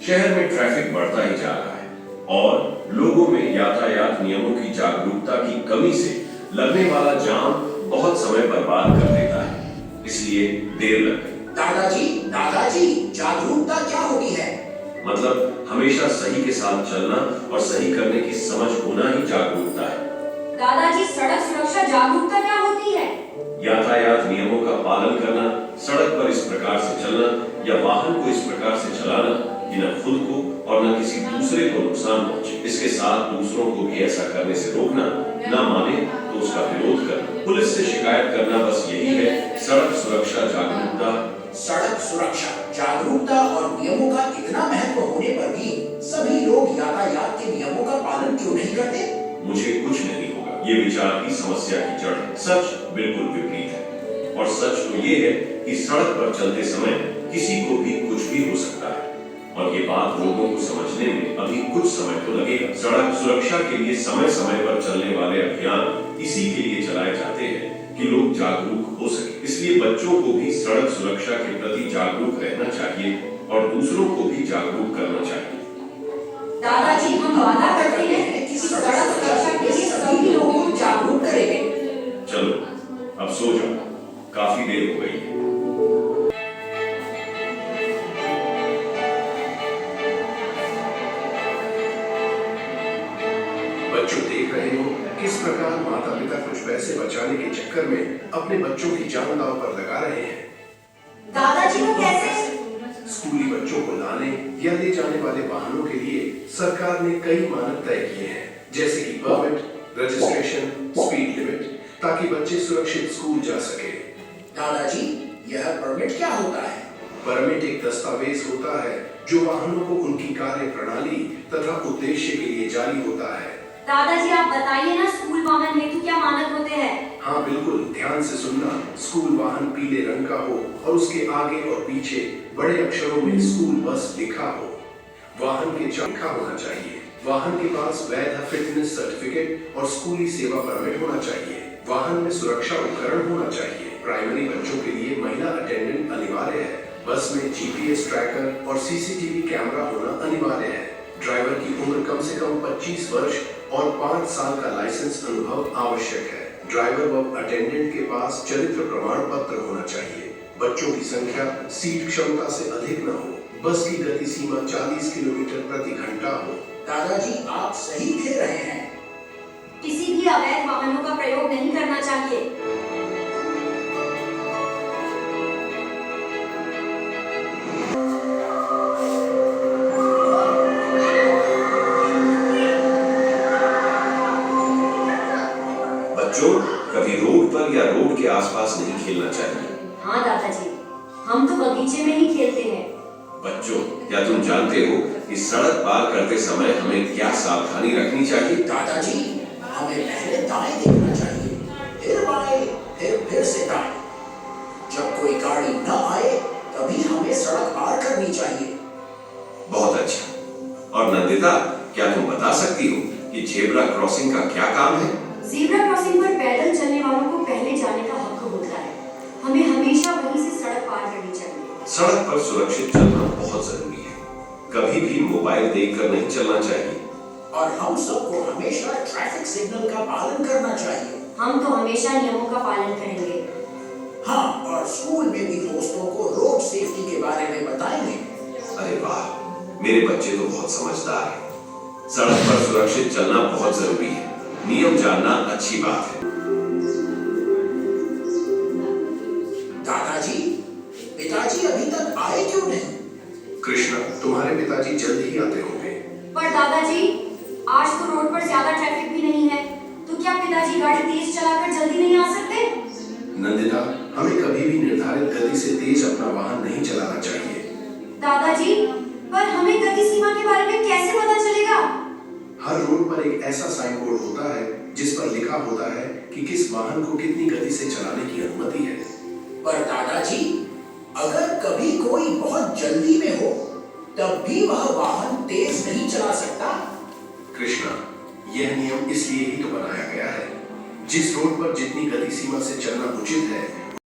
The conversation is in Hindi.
शहर में ट्रैफिक बढ़ता ही जा रहा है और लोगों में यातायात नियमों की जागरूकता की कमी से लगने वाला जाम बहुत समय बर्बाद कर देता है, इसलिए देर लग गई। दादाजी, जागरूकता क्या होती है? मतलब हमेशा सही के साथ चलना और सही करने की समझ होना ही जागरूकता है। दादाजी, सड़क सुरक्षा जागरूकता क्या होती है? यातायात नियमों का पालन करना, सड़क पर इस प्रकार से चलना या वाहन को इस प्रकार से चलाना कि न खुद को और न किसी दूसरे को नुकसान पहुंचे। इसके साथ दूसरों को भी ऐसा करने से रोकना, न माने तो उसका विरोध करना, पुलिस से शिकायत करना, बस यही है सड़क सुरक्षा जागरूकता। सड़क सुरक्षा जागरूकता और नियमों का इतना महत्व होने पर भी सभी लोग यातायात के नियमों का पालन क्यों नहीं करते? मुझे कुछ नहीं होगा, ये विचार की समस्या की जड़ है। सच बिल्कुल विपरीत है और सच तो ये है कि सड़क पर चलते समय किसी को भी कुछ भी हो सकता है और ये बात लोगों को समझने में अभी कुछ समय तो लगेगा। सड़क सुरक्षा के लिए समय समय पर चलने वाले अभियान इसी के लिए चलाए जाते हैं कि लोग जागरूक हो सके। इसलिए बच्चों को भी सड़क सुरक्षा के प्रति जागरूक रहना चाहिए और दूसरों को भी जागरूक करना चाहिए। दादाजी, हम वादा करते हैं कि सड़क सुरक्षा के लिए सभी लोगों को जागरूक करेंगे। चलो अब सो जाओ, काफी देर हो गई है। बच्चों, देख रहे हो किस प्रकार माता पिता कुछ पैसे बचाने के चक्कर में अपने बच्चों की जान दांव पर लगा रहे हैं। दादाजी, वो कैसे? स्कूली बच्चों को लाने या ले जाने वाले वाहनों के लिए सरकार ने कई मानक तय किए हैं, जैसे कि परमिट, रजिस्ट्रेशन, स्पीड लिमिट, ताकि बच्चे सुरक्षित स्कूल जा सके। दादाजी, यह परमिट क्या होता है? परमिट एक दस्तावेज होता है जो वाहनों को उनकी कार्य प्रणाली तथा उद्देश्य के लिए जारी होता है। दादाजी, आप बताइए ना, स्कूल वाहन हेतु क्या मानक होते हैं? हाँ बिल्कुल, ध्यान से सुनना। स्कूल वाहन पीले रंग का हो और उसके आगे और पीछे बड़े अक्षरों में स्कूल बस लिखा हो। वाहन के लिखा होना चाहिए। वाहन के पास वैध फिटनेस सर्टिफिकेट और स्कूली सेवा परमिट होना चाहिए। वाहन में सुरक्षा उपकरण होना चाहिए। प्राइमरी बच्चों के लिए महिला अटेंडेंट अनिवार्य है। बस में जीपीएस ट्रैकर और सीसीटीवी कैमरा होना अनिवार्य है। ड्राइवर की उम्र कम से कम 25 वर्ष और 5 साल का लाइसेंस अनुभव आवश्यक है। ड्राइवर व अटेंडेंट के पास चरित्र प्रमाण पत्र होना चाहिए। बच्चों की संख्या सीट क्षमता से अधिक न हो। बस की गति सीमा 40 किलोमीटर प्रति घंटा हो। दादाजी, आप सही कह रहे हैं। किसी भी अवैध वाहनों का प्रयोग नहीं करना चाहिए। बच्चों, कभी रोड पर या रोड के आसपास नहीं खेलना चाहिए। हाँ दादाजी, हम तो बगीचे में ही खेलते हैं। बच्चों, क्या तुम जानते हो कि सड़क पार करते समय हमें क्या सावधानी रखनी चाहिए? दादाजी, हमें पहले दाएं देखना चाहिए, फिर बाएं, फिर से दाएं। जब कोई गाड़ी न आए तभी हमें सड़क पार करनी चाहिए। बहुत अच्छा। और नंदिता, क्या तुम बता सकती हो कि जेब्रा क्रॉसिंग का क्या काम है? ज़ेब्रा क्रॉसिंग पर पैदल चलने वालों को पहले जाने का हक होता है। हमें हमेशा वहीं से सड़क पार करनी चाहिए। सड़क पर सुरक्षित चलना बहुत जरूरी है। कभी भी मोबाइल देखकर नहीं चलना चाहिए। और हम सबको हमेशा ट्रैफिक सिग्नल का पालन करना चाहिए। हम तो हमेशा नियमों का पालन करेंगे। हाँ, और स्कूल में भी दोस्तों को रोड सेफ्टी के बारे में बताएंगे। अरे वाह, मेरे बच्चे तो बहुत समझदार हैं। सड़क पर सुरक्षित चलना बहुत जरूरी है। नियम जानना अच्छी बात है। दादाजी, पिताजी अभी तक आए क्यों नहीं? कृष्णा, तुम्हारे पिताजी जल्द ही आते होंगे। पर दादाजी, आज तो रोड पर ज्यादा ट्रैफिक भी नहीं है, तो क्या पिताजी गाड़ी तेज चलाकर जल्दी नहीं आ सकते? नंदिता, हमें कभी भी निर्धारित गति से तेज अपना वाहन नहीं चलाना चाहिए। दादाजी, पर हमें गति सीमा के बारे में कैसे पता चलेगा? हर रोड पर एक ऐसा साइन बोर्ड होता है जिस पर लिखा होता है कि किस वाहन को कितनी गति से चलाने की अनुमति है। पर दादाजी, अगर कभी कोई बहुत जल्दी में हो तब भी वह वाहन तेज नहीं चला सकता। कृष्णा, यह नियम इसलिए ही तो बनाया गया है। जिस रोड पर जितनी गति सीमा से चलना उचित है